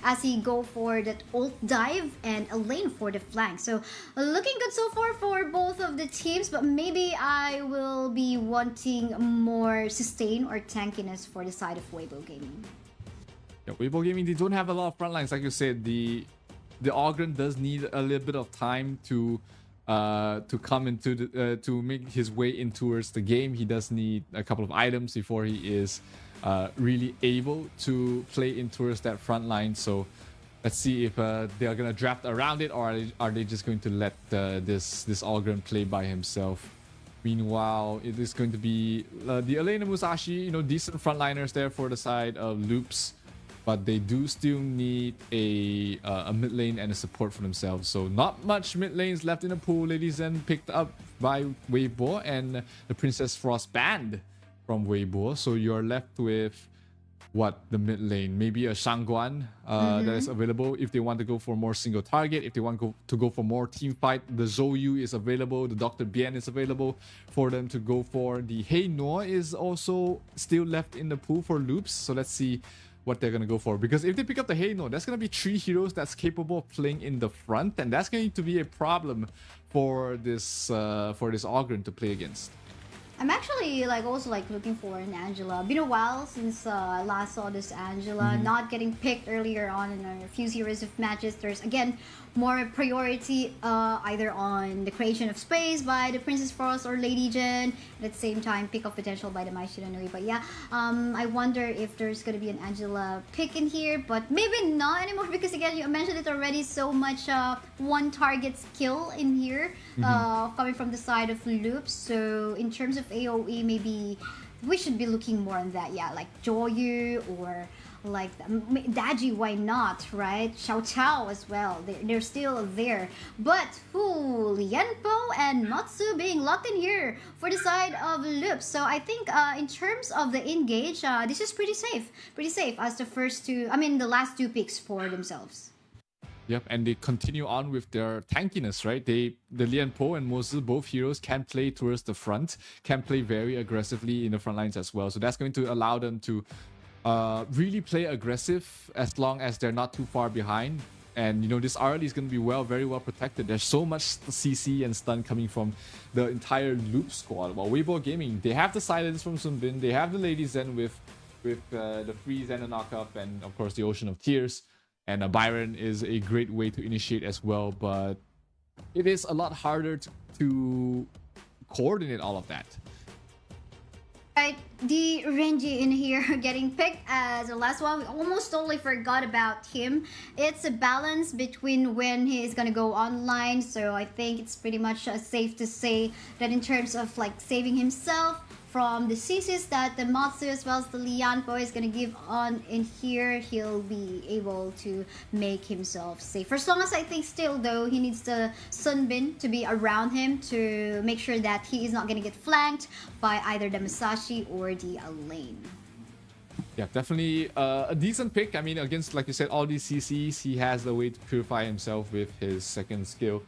as he go for that ult dive and a lane for the flank. So looking good so far for both of the teams, but maybe I will be wanting more sustain or tankiness for the side of WEIBO Gaming. Yeah, WEIBO Gaming, they don't have a lot of front lines. Like you said, the Ogren does need a little bit of time to come into the to make his way in towards the game. He does need a couple of items before he is really able to play in towards that front line. So let's see if they are gonna draft around it, or are they just going to let this Ogren play by himself. Meanwhile, it is going to be the Elena Musashi, decent frontliners there for the side of Loops, but they do still need a mid lane and a support for themselves. So not much mid lanes left in the pool. Ladies and picked up by WEIBO and the Princess Frost banned from WEIBO. So you're left with the mid lane, maybe a Shangguan that is available if they want to go for more single target. If they want to go for more team fight, the Zhou is available, the Dr. Bien is available for them to go for. The Hey Noor is also still left in the pool for Loops. So let's see what they're gonna go for, because if they pick up the Hey Noor, that's gonna be 3 heroes that's capable of playing in the front, and that's going to be a problem for this Ogren to play against. I'm actually also looking for an Angela. Been a while since I last saw this Angela. Not getting picked earlier on in a few series of matches. There's again more priority either on the creation of space by the Princess Frost or Lady Jen. At the same time, pick up potential by the Mai Shiranui. But yeah, I wonder if there's gonna be an Angela pick in here, but maybe not anymore, because again, you mentioned it already. So much one target skill in here coming from the side of Loops. So in terms of AoE, maybe we should be looking more on that. Yeah, like Joyu or like Daji, why not, right? Xiao Chao as well. They're still there. But Lianpo and Matsu being locked in here for the side of Loops. So I think in terms of the engage, this is pretty safe. Pretty safe as the last two picks for themselves. Yep, and they continue on with their tankiness, right? The Lian Po and Mozu, both heroes, can play towards the front, can play very aggressively in the front lines as well. So that's going to allow them to really play aggressive as long as they're not too far behind. And this RL is going to be very well protected. There's so much CC and stun coming from the entire Loop squad. While WEIBO Gaming, they have the silence from Sun Bin, they have the Lady Zen with the freeze and the knock-up, and of course the Ocean of Tears. And Byron is a great way to initiate as well, but it is a lot harder to coordinate all of that. Right, the Renji in here getting picked as the last one. We almost totally forgot about him. It's a balance between when he is gonna go online, so I think it's pretty much safe to say that in terms of saving himself from the CCs that the Matsu as well as the Lianpo is gonna give on in here, he'll be able to make himself safe. For as long as I think still though, he needs the Sunbin to be around him to make sure that he is not gonna get flanked by either the Musashi or the Elaine. Yeah, definitely a decent pick. I mean, against, like you said, all these CCs, he has the way to purify himself with his second skill.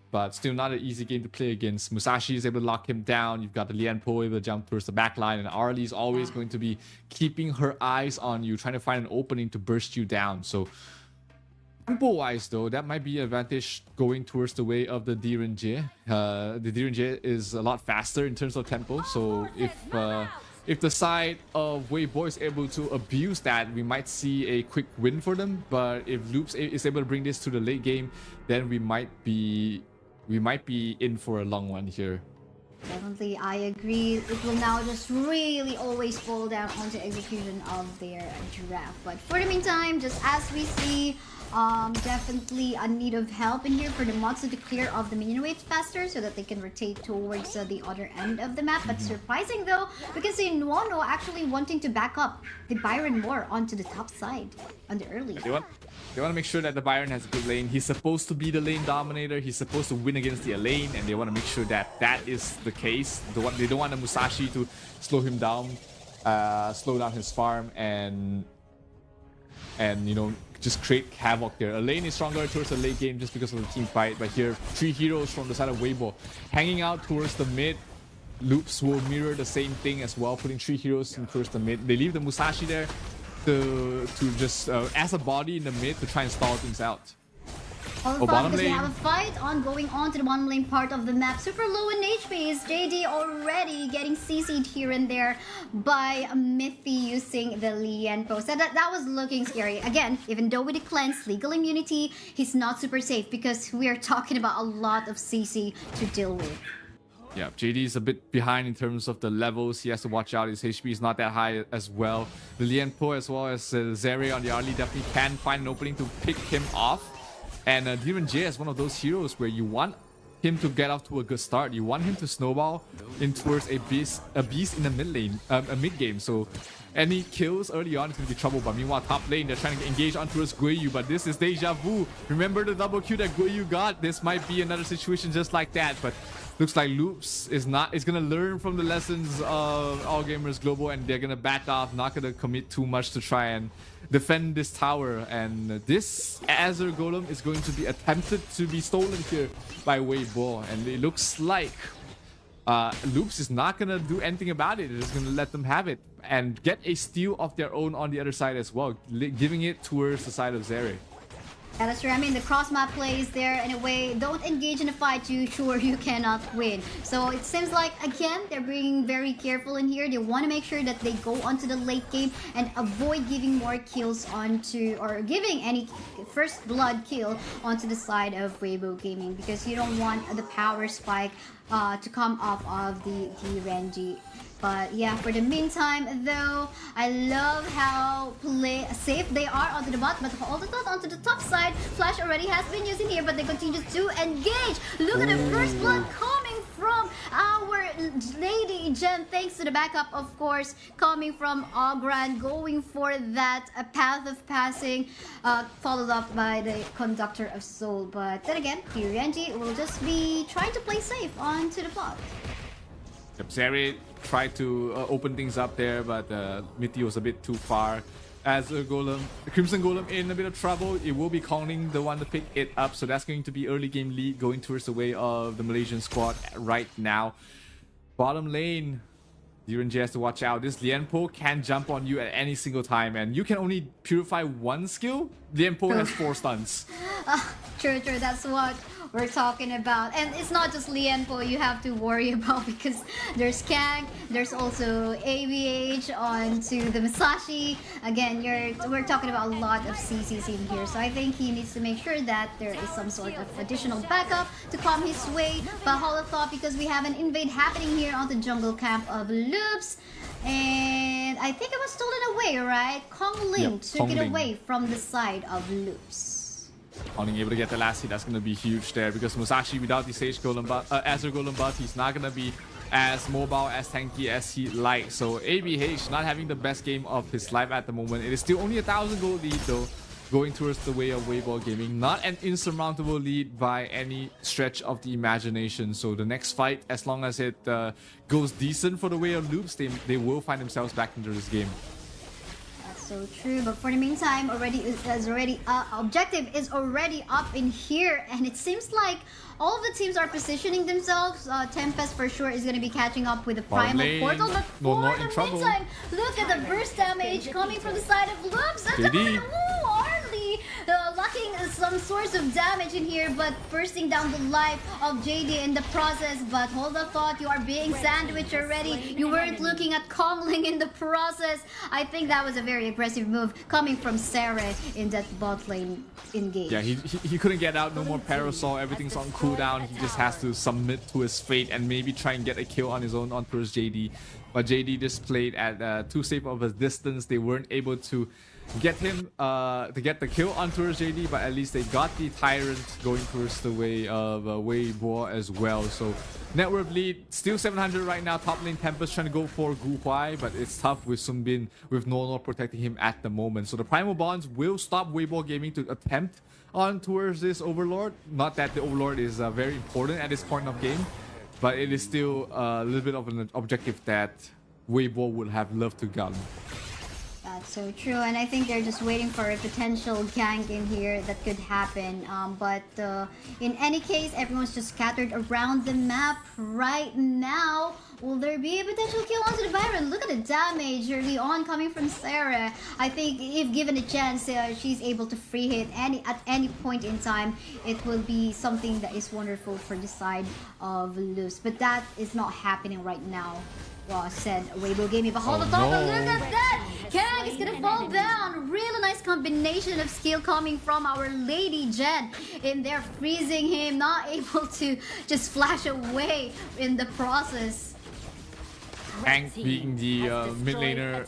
But still not an easy game to play against. Musashi is able to lock him down. You've got the Lian Po able to jump towards the back line. And Arlie is always going to be keeping her eyes on you, trying to find an opening to burst you down. So tempo-wise, though, that might be an advantage going towards the way of the Direnje. The Direnje is a lot faster in terms of tempo. So if the side of WEIBO is able to abuse that, we might see a quick win for them. But if Loops is able to bring this to the late game, then we might be in for a long one here. Definitely, I agree. It will now just really always fall down onto execution of their draft. But for the meantime, just as we see, definitely a need of help in here for the Matsu to clear off the minion waves faster so that they can rotate towards the other end of the map. But surprising though, we can see Nuono actually wanting to back up the Byron more onto the top side on the early. They want to make sure that the Byron has a good lane. He's supposed to be the lane dominator. He's supposed to win against the Elaine, and they want to make sure that that is the case. They don't want the Musashi to slow him down, slow down his farm, and just create havoc there. Elaine is stronger towards the late game just because of the team fight, but here 3 heroes from the side of WEIBO hanging out towards the mid. Loops will mirror the same thing as well, putting 3 heroes towards the mid. They leave the Musashi there. to just as a body in the mid to try and stall things out. All bottom because we lane. have a fight on going on to the bottom lane part of the map. Super low in HP is JD already getting CC'd here and there by Mithy using the Lienpo. So that was looking scary. Again, even though with the cleanse, legal immunity, he's not super safe because we are talking about a lot of CC to deal with. Yeah, JD is a bit behind in terms of the levels. He has to watch out. His HP is not that high as well. The Lienpo as well as Zeri on the early definitely can find an opening to pick him off. And Demon J is one of those heroes where you want him to get off to a good start. You want him to snowball in towards a beast in the mid lane, a mid game. So any kills early on is going to be trouble. But meanwhile, top lane, they're trying to engage on towards Guiyu. But this is deja vu. Remember the double Q that Guiyu got? This might be another situation just like that. But looks like Loops is gonna learn from the lessons of All Gamers Global, and they're gonna back off, not gonna commit too much to try and defend this tower. And this Azure Golem is going to be attempted to be stolen here by WEIBO, and it looks like Loops is not gonna do anything about it. It's gonna let them have it and get a steal of their own on the other side as well, giving it towards the side of Zeri. Yeah, that's true. I mean, the cross map plays there in a way. Don't engage in a fight too sure you cannot win. So it seems like, again, they're being very careful in here. They want to make sure that they go onto the late game and avoid giving more kills onto, or giving any first blood kill onto the side of WEIBO Gaming, because you don't want the power spike to come off of the Renji. But yeah, for the meantime though, I love how safe they are onto the bot, but hold it on onto the top side. Flash already has been used in here, but they continue to engage. Look at the first blood coming from our Lady Gem, thanks to the backup, of course, coming from Ogran, going for that path of passing, followed up by the Conductor of Soul. But then again, Renji will just be trying to play safe onto the bot. Yep, Zeri tried to open things up there, but Mithy was a bit too far. As a Golem, the Crimson Golem in a bit of trouble. It will be Kongling the one to pick it up, so that's going to be early game lead going towards the way of the Malaysian squad right now. Bottom lane, J has to watch out. This Lienpo can jump on you at any single time, and you can only purify one skill. Lienpo has 4 stuns. True, that's what we're talking about. And it's not just Lienpo you have to worry about, because there's Kang, there's also ABH onto the Masashi. Again, we're talking about a lot of CCs in here, so I think he needs to make sure that there is some sort of additional backup to come his way. But hold a thought, because we have an invade happening here on the jungle camp of Loops. And I think it was stolen away, right? Kongling took it away from the side of Loops. Only able to get the last hit, that's going to be huge there, because Musashi without the Sage Golem buff, Azure Golem buff, he's not going to be as mobile, as tanky as he'd like. So ABH not having the best game of his life at the moment. It is still only 1,000 gold lead though, going towards the way of WEIBO Gaming. Not an insurmountable lead by any stretch of the imagination. So the next fight, as long as it goes decent for the way of Loops, they will find themselves back into this game. So true, but for the meantime, objective is already up in here, and it seems like all of the teams are positioning themselves. Tempest for sure is going to be catching up with the Primal Portal, but for the meantime, look at the burst damage coming from the side of Loops. Arlie locking some source of damage in here, but bursting down the life of JD in the process. But hold the thought, you are being sandwiched already. You weren't looking at Kongling in the process. I think that was a very aggressive move coming from Sarah in that bot lane engage. Yeah, he couldn't get out, no more Parasol, everything's on cooldown. He just has to submit to his fate and maybe try and get a kill on his own on towards JD. But JD just played at too safe of a distance. They weren't able to get him to get the kill on towards JD, but at least they got the Tyrant going towards the way of WEIBO as well. So net worth lead still 700 right now. Top lane Tempest trying to go for Gu Huai, but it's tough with Sun Bin with Nono protecting him at the moment. So the Primal Bonds will stop WEIBO Gaming to attempt on towards this Overlord. Not that the Overlord is very important at this point of game, but it is still a little bit of an objective that WEIBO would have loved to gun. So true, and I think they're just waiting for a potential gank in here that could happen. But in any case, everyone's just scattered around the map right now. Will there be a potential kill onto the Byron? Look at the damage early on coming from Sarah. I think if given a chance, she's able to free hit at any point in time. It will be something that is wonderful for the side of Luz. But that is not happening right now. Well, said WEIBO Gaming, but hold on, no. look at that! Kang is gonna fall down! Really nice combination of skill coming from our Lady Jen in there, freezing him, not able to just flash away in the process. Tank being the mid laner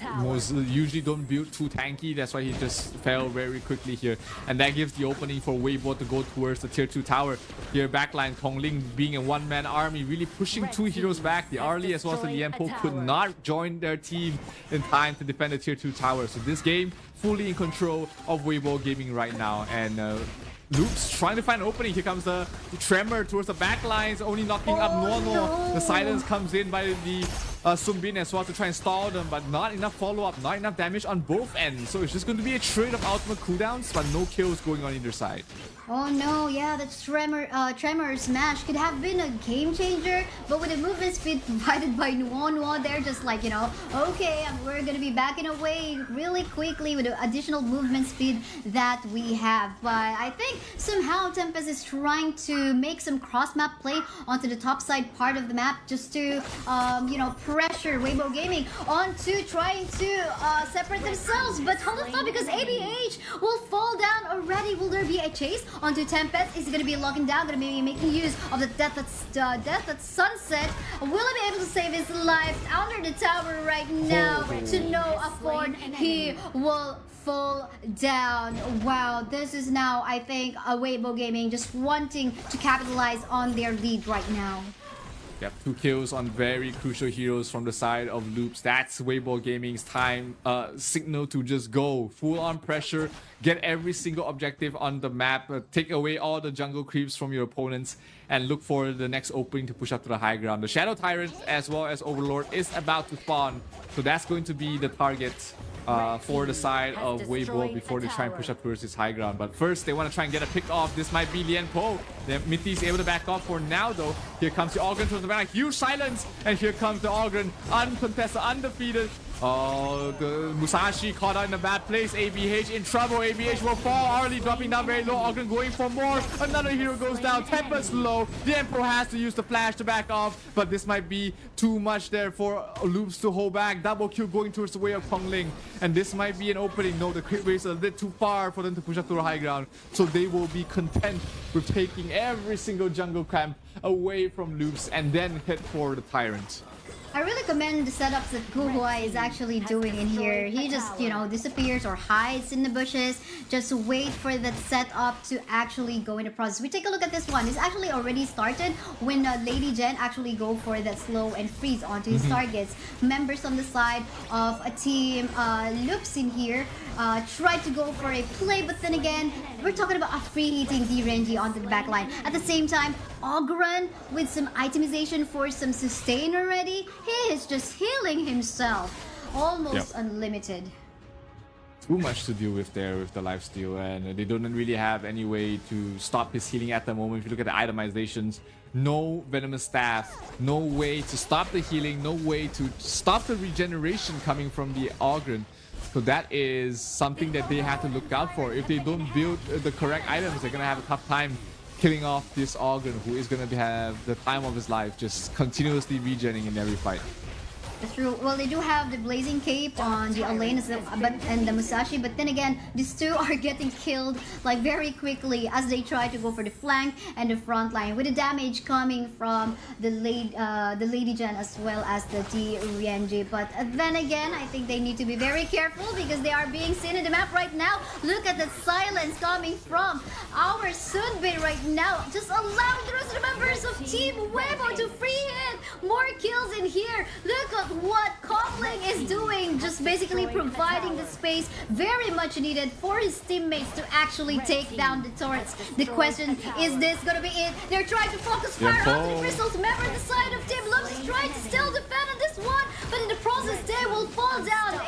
usually don't build too tanky, that's why he just fell very quickly here, and that gives the opening for WEIBO to go towards the tier 2 tower. Here backline, Kongling being a one-man army, really pushing two heroes back. The Arlie as well as the Lianpo could not join their team in time to defend the tier 2 tower. So this game fully in control of WEIBO Gaming right now, and Loops trying to find an opening. Here comes the Tremor towards the back lines, only knocking up Nuono. No. The silence comes in by the Sumbin as well to try and stall them, but not enough follow-up, not enough damage on both ends. So it's just going to be a trade of ultimate cooldowns, but no kills going on either side. Oh no, yeah, that Tremor smash could have been a game changer, but with the movement speed provided by Nuono, they're just like, you know, okay, we're gonna be backing away really quickly with the additional movement speed that we have. But I think somehow Tempest is trying to make some cross-map play onto the top side part of the map just to, you know, pressure WEIBO Gaming onto trying to separate themselves. But hold on, because ABH will fall down already. Will there be a chase onto Tempest? Is he going to be locking down, going to be making use of the death at sunset? Will he be able to save his life under the tower right now? To no afford, he will fall down. Wow, this is now, I think, a WEIBO Gaming just wanting to capitalize on their lead right now. Yep, 2 kills on very crucial heroes from the side of Loops. That's WEIBO Gaming's time signal to just go full on pressure, get every single objective on the map, take away all the jungle creeps from your opponents, and look for the next opening to push up to the high ground. The Shadow Tyrant as well as Overlord is about to spawn, so that's going to be the target for the side of WEIBO before they try and push up towards this high ground. But first, they want to try and get a pick off. This might be Lianpo. Mithy is able to back off for now, though. Here comes the Ogren towards the back. Huge silence. And here comes the Ogren. Uncontested, undefeated. Oh, the Musashi caught out in a bad place. ABH in trouble. ABH will fall. Arlie dropping down very low. Ogren going for more. Another hero goes down. Tempest low. The Emperor has to use the flash to back off. But this might be too much there for Loops to hold back. Double kill going towards the way of Kongling. And this might be an opening. No, the crit rate is a bit too far for them to push up to the high ground. So they will be content with taking every single jungle camp away from Loops and then head for the Tyrant. I really commend the setups that Guhuai is actually doing in here. He just, you know, disappears or hides in the bushes. Just wait for that setup to actually go into process. We take a look at this one. It's actually already started when Lady Jen actually go for that slow and freeze onto his targets. Members on the side of a team Loops in here tried to go for a play, but then again, we're talking about a free hitting D-Renji onto the back line. At the same time, Ogren with some itemization for some sustain already. He is just healing himself. Almost unlimited. Too much to deal with there with the lifesteal, and they don't really have any way to stop his healing at the moment. If you look at the itemizations, no venomous staff, no way to stop the healing, no way to stop the regeneration coming from the Ogren. So that is something that they have to look out for. If they don't build the correct items, they're gonna have a tough time killing off this Ogren, who is gonna have the time of his life, just continuously regenerating in every fight. That's true. Well, they do have the Blazing Cape on the Elaine and the Musashi, but then again, these two are getting killed like very quickly as they try to go for the flank and the front line, with the damage coming from the Lady Jen as well as the D-Renji. But then again, I think they need to be very careful because they are being seen in the map right now. Look at the silence coming from our Sunbei right now, just allowing the rest of the members of Team WEIBO to free hit. More kills in here. Look at what Kongling is doing, just basically providing the space very much needed for his teammates to actually take down the turrets. The question is, this gonna be it? They're trying to focus fire onto the crystals. Remember, the side of Team Lux is trying to still defend on this one, but in the process, they will fall down.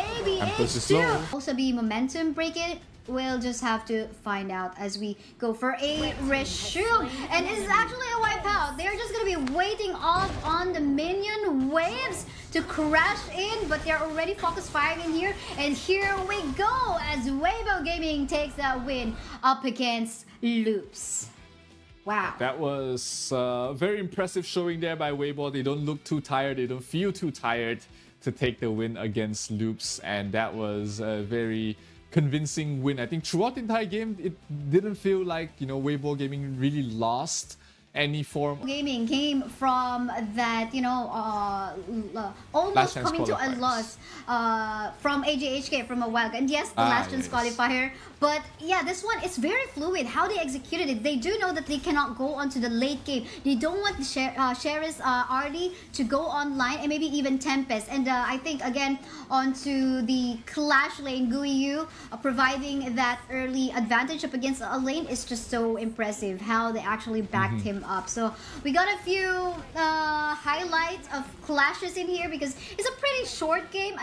Push is slow. ABH2. Also, be momentum break it. We'll just have to find out as we go for a resume. And it's actually a wipeout. They're just going to be waiting off on the minion waves to crash in, but they're already focus firing in here. And here we go as WEIBO Gaming takes that win up against Loops. Wow. That was very impressive showing there by WEIBO. They don't look too tired. They don't feel too tired to take the win against Loops. And that was a very convincing win. I think throughout the entire game, it didn't feel like, you know, WEIBO Gaming really lost any form. Gaming came from that, you know, almost coming to a loss from AJHK from a while ago. And yes, the last chance qualifier. But yeah, this one is very fluid. How they executed it. They do know that they cannot go onto the late game. They don't want the Sheris RD to go online and maybe even Tempest. And I think again onto the Clash lane, Guiyu providing that early advantage up against a lane is just so impressive. How they actually backed him up. So we got a few highlights of clashes in here because it's a pretty short game.